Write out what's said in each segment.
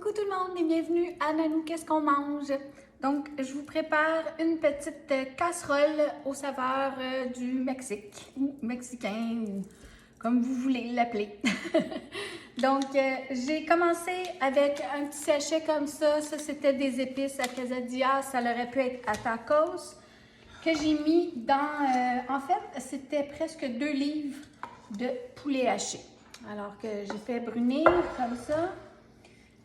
Coucou tout le monde et bienvenue à Nanou Qu'est-ce qu'on mange? Donc, je vous prépare une petite casserole aux saveurs du Mexique ou mexicain ou comme vous voulez l'appeler. Donc, j'ai commencé avec un petit sachet comme ça. Ça, c'était des épices à quesadilla. Ça aurait pu être à tacos que j'ai mis dans... en fait, c'était presque 2 livres de poulet haché. Alors que j'ai fait brunir comme ça.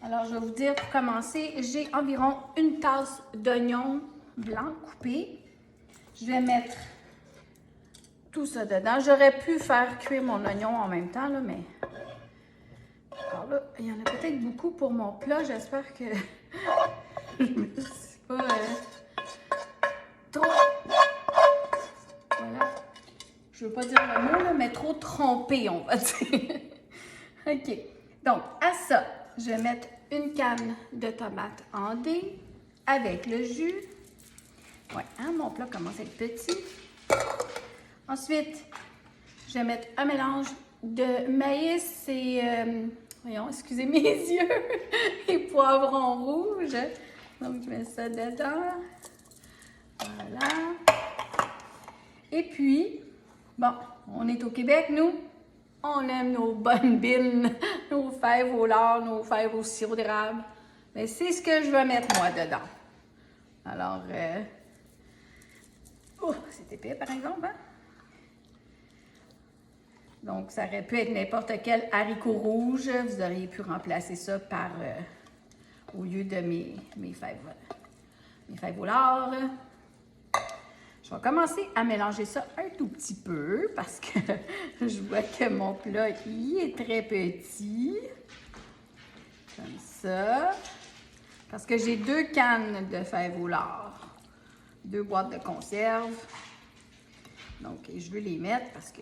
Alors, je vais vous dire pour commencer, j'ai environ une tasse d'oignons blancs coupés. Je vais mettre tout ça dedans. J'aurais pu faire cuire mon oignon en même temps, là, mais... Alors là, il y en a peut-être beaucoup pour mon plat. J'espère que je me suis pas trop... Voilà. Je veux pas dire le mot, là, mais trop trompée, on va dire. OK. Donc, à ça, je vais mettre une canne de tomates en dés avec le jus. Ouais, hein, mon plat commence à être petit. Ensuite, je vais mettre un mélange de maïs et, voyons, excusez mes yeux, et poivrons rouges. Donc, je mets ça dedans. Voilà. Et puis, bon, on est au Québec, nous. On aime nos bonnes bines, nos fèves au lard, nos fèves au sirop d'érable. Mais c'est ce que je vais mettre, moi, dedans. Alors, oh, c'est épais, par exemple, hein? Donc, ça aurait pu être n'importe quel haricot rouge. Vous auriez pu remplacer ça par, au lieu de mes fèves au lard. Je vais commencer à mélanger ça un tout petit peu parce que je vois que mon plat, il est très petit. Comme ça. Parce que j'ai 2 cannes de fèves au lard. 2 boîtes de conserve. Donc, je veux les mettre parce que,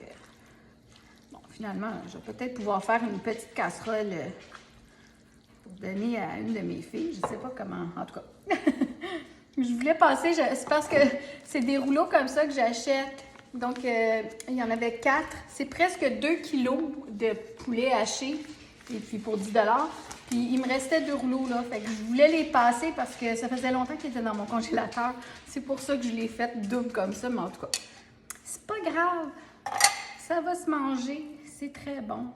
bon, finalement, je vais peut-être pouvoir faire une petite casserole pour donner à une de mes filles. Je ne sais pas comment, en tout cas. Je voulais passer, c'est parce que c'est des rouleaux comme ça que j'achète. Donc, il y en avait 4. C'est presque 2 kilos de poulet haché. Et puis pour 10 $. Puis il me restait 2 rouleaux, là. Fait que je voulais les passer parce que ça faisait longtemps qu'ils étaient dans mon congélateur. C'est pour ça que je l'ai fait double comme ça. Mais en tout cas, c'est pas grave. Ça va se manger. C'est très bon.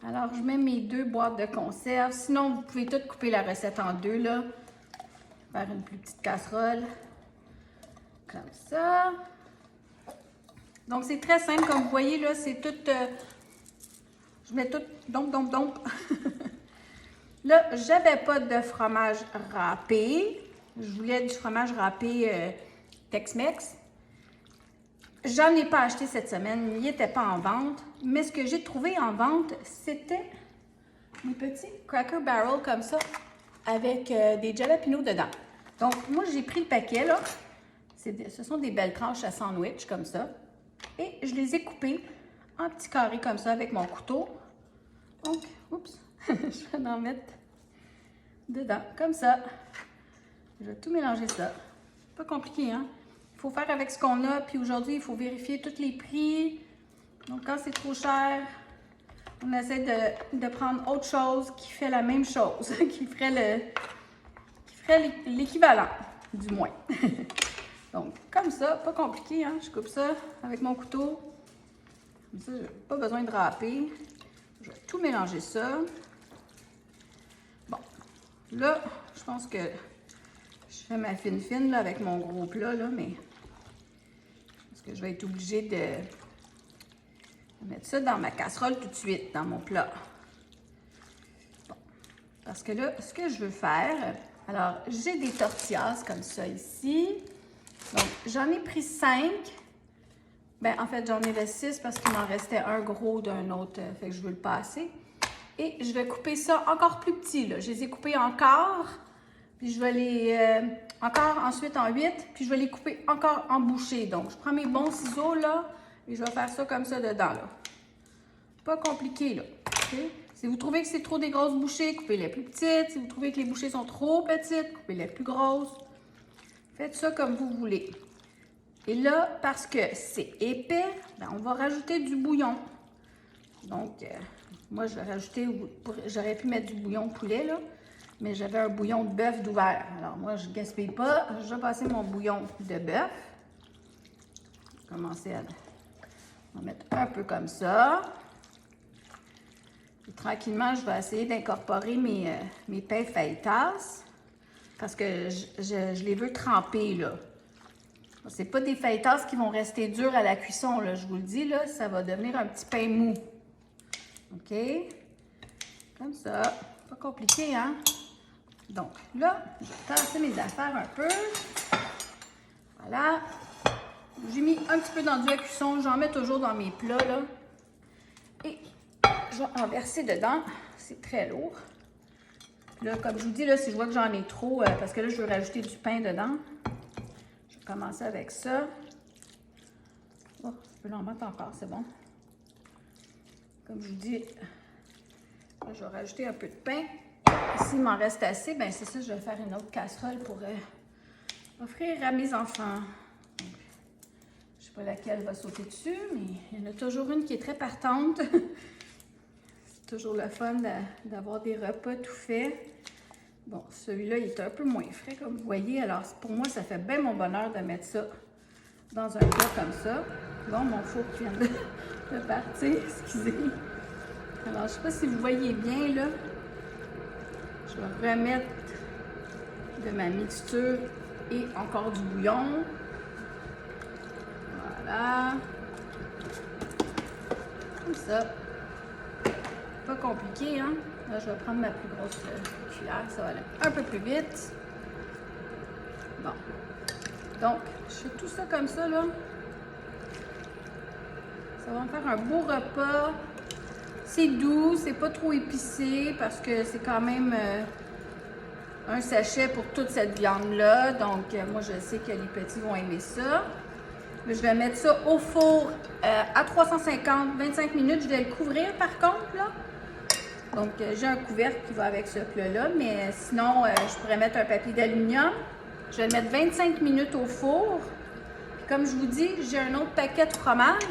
Alors, je mets mes 2 boîtes de conserve. Sinon, vous pouvez tout couper la recette en 2, là. Faire une plus petite casserole, comme ça. Donc, c'est très simple, comme vous voyez, là, c'est tout... je mets tout... Donc. Là, j'avais pas de fromage râpé. Je voulais du fromage râpé Tex-Mex. J'en ai pas acheté cette semaine, il n'était pas en vente. Mais ce que j'ai trouvé en vente, c'était des petits Cracker Barrel comme ça, avec des jalapenos dedans. Donc, moi, j'ai pris le paquet, là. Ce sont des belles tranches à sandwich, comme ça. Et je les ai coupées en petits carrés, comme ça, avec mon couteau. Donc, oups, je vais en mettre dedans, comme ça. Je vais tout mélanger ça. Pas compliqué, hein? Il faut faire avec ce qu'on a. Puis aujourd'hui, il faut vérifier tous les prix. Donc, quand c'est trop cher, on essaie de prendre autre chose qui fait la même chose, qui ferait l'équivalent, du moins. Donc, comme ça, pas compliqué, hein? Je coupe ça avec mon couteau. Comme ça, j'ai pas besoin de râper. Je vais tout mélanger ça. Bon, là, je pense que je fais ma fine là, avec mon gros plat, là, mais parce que je vais être obligée de mettre ça dans ma casserole tout de suite, dans mon plat. Bon. Parce que là, ce que je veux faire, alors, j'ai des tortillas comme ça ici. Donc, j'en ai pris 5. Ben, en fait, j'en avais 6 parce qu'il m'en restait un gros d'un autre, fait que je veux le passer. Et je vais couper ça encore plus petit, là. Je les ai coupés en quart, puis je vais les... encore ensuite en 8, puis je vais les couper encore en bouchées. Donc, je prends mes bons ciseaux, là, et je vais faire ça comme ça dedans, là. Pas compliqué, là. Okay? Si vous trouvez que c'est trop des grosses bouchées, coupez-les plus petites. Si vous trouvez que les bouchées sont trop petites, coupez-les plus grosses. Faites ça comme vous voulez. Et là, parce que c'est épais, ben, on va rajouter du bouillon. Donc, moi, je vais rajouter, j'aurais pu mettre du bouillon poulet, là. mais j'avais un bouillon de bœuf d'ouvert. Alors moi, je ne gaspille pas. Je vais passer mon bouillon de bœuf. Je vais commencer à en mettre un peu comme ça. Et tranquillement, je vais essayer d'incorporer mes pains fajitas parce que je les veux tremper, là. C'est pas des fajitas qui vont rester durs à la cuisson, là. Je vous le dis, là, ça va devenir un petit pain mou. OK? Comme ça. Pas compliqué, hein? Donc, là, je vais tasser mes affaires un peu. Voilà. J'ai mis un petit peu d'enduit à cuisson. J'en mets toujours dans mes plats, là. Et je vais en verser dedans. C'est très lourd. Là, comme je vous dis, là, si je vois que j'en ai trop, parce que là, je veux rajouter du pain dedans. Je vais commencer avec ça. Oh, je peux l'en mettre encore, c'est bon. Comme je vous dis, là, je vais rajouter un peu de pain. S'il m'en reste assez, ben c'est ça, je vais faire une autre casserole pour offrir à mes enfants. Donc, je ne sais pas laquelle va sauter dessus, mais il y en a toujours une qui est très partante. C'est toujours le fun d'avoir des repas tout faits. Bon, celui-là, il est un peu moins frais, comme vous voyez. Alors, pour moi, ça fait bien mon bonheur de mettre ça dans un plat comme ça. Bon, mon four qui vient de partir, excusez. Alors, je ne sais pas si vous voyez bien, là. Je vais remettre de ma mixture et encore du bouillon. Voilà. Comme ça. Pas compliqué, hein? Là, je vais prendre ma plus grosse cuillère. Ça va aller un peu plus vite. Bon. Donc, je fais tout ça comme ça, là. Ça va me faire un beau repas. C'est doux, c'est pas trop épicé parce que c'est quand même un sachet pour toute cette viande-là. Donc, moi, je sais que les petits vont aimer ça. Je vais mettre ça au four à 350, 25 minutes. Je vais le couvrir par contre, là. Donc, j'ai un couvercle qui va avec ce plat-là, mais sinon, je pourrais mettre un papier d'aluminium. Je vais le mettre 25 minutes au four. Puis, comme je vous dis, j'ai un autre paquet de fromage.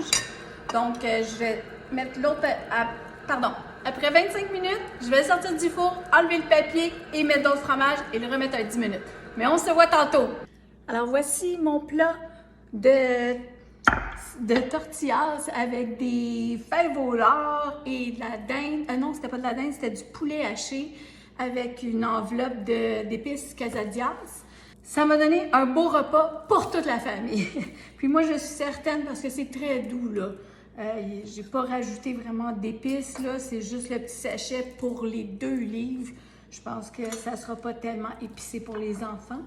Donc, je vais mettre l'autre après 25 minutes, je vais sortir du four, enlever le papier et mettre d'autres fromages et le remettre à 10 minutes. Mais on se voit tantôt. Alors, voici mon plat de tortillas avec des fèves au lard et de la dinde. Non, c'était pas de la dinde, c'était du poulet haché avec une enveloppe d'épices quesadillas. Ça m'a donné un beau repas pour toute la famille. Puis moi, je suis certaine, parce que c'est très doux, là. J'ai pas rajouté vraiment d'épices, là. C'est juste le petit sachet pour les 2 livres. Je pense que ça sera pas tellement épicé pour les enfants.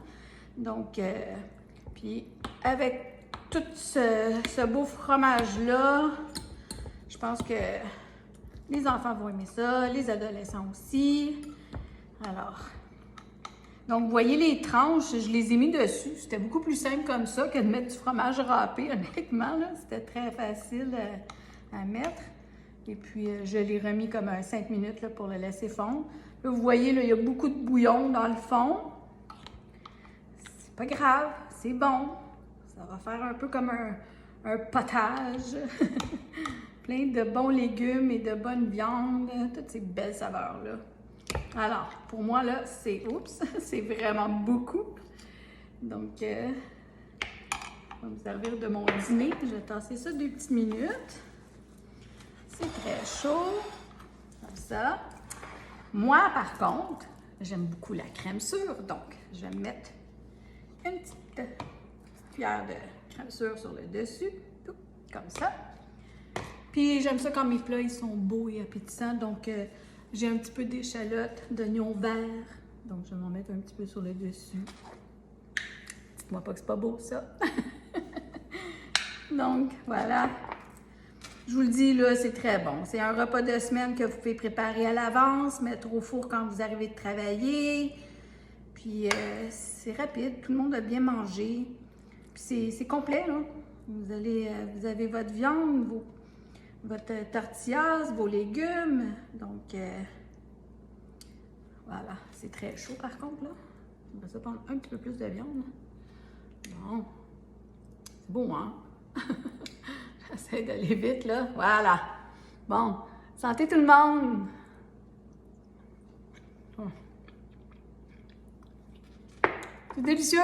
Donc, puis avec tout ce beau fromage-là, je pense que les enfants vont aimer ça, les adolescents aussi. Alors, donc, vous voyez les tranches, je les ai mis dessus. C'était beaucoup plus simple comme ça que de mettre du fromage râpé, honnêtement. C'était très facile à mettre. Et puis, je l'ai remis comme 5 minutes là, pour le laisser fondre. Là, vous voyez, là, il y a beaucoup de bouillon dans le fond. C'est pas grave, c'est bon. Ça va faire un peu comme un potage. Plein de bons légumes et de bonnes viandes. Toutes ces belles saveurs-là. Alors, pour moi, là, c'est vraiment beaucoup. Donc, je vais me servir de mon dîner. Je vais tasser ça 2 petites minutes. C'est très chaud. Comme ça. Moi, par contre, j'aime beaucoup la crème sûre. Donc, je vais mettre une petite cuillère de crème sûre sur le dessus. Tout, comme ça. Puis, j'aime ça quand mes plats, ils sont beaux et appétissants. Donc, j'ai un petit peu d'échalote, d'oignon vert. Donc, je vais m'en mettre un petit peu sur le dessus. Dites-moi pas que c'est pas beau, ça. Donc, voilà. Je vous le dis, là, c'est très bon. C'est un repas de semaine que vous pouvez préparer à l'avance, mettre au four quand vous arrivez de travailler. Puis, c'est rapide. Tout le monde a bien mangé. Puis, c'est complet, là. Vous avez votre viande, votre tortillas, vos légumes. Donc, voilà. C'est très chaud, par contre, là. On va ça prendre un petit peu plus de viande. Bon. C'est beau, hein? J'essaie d'aller vite, là. Voilà. Bon. Santé, tout le monde! C'est délicieux!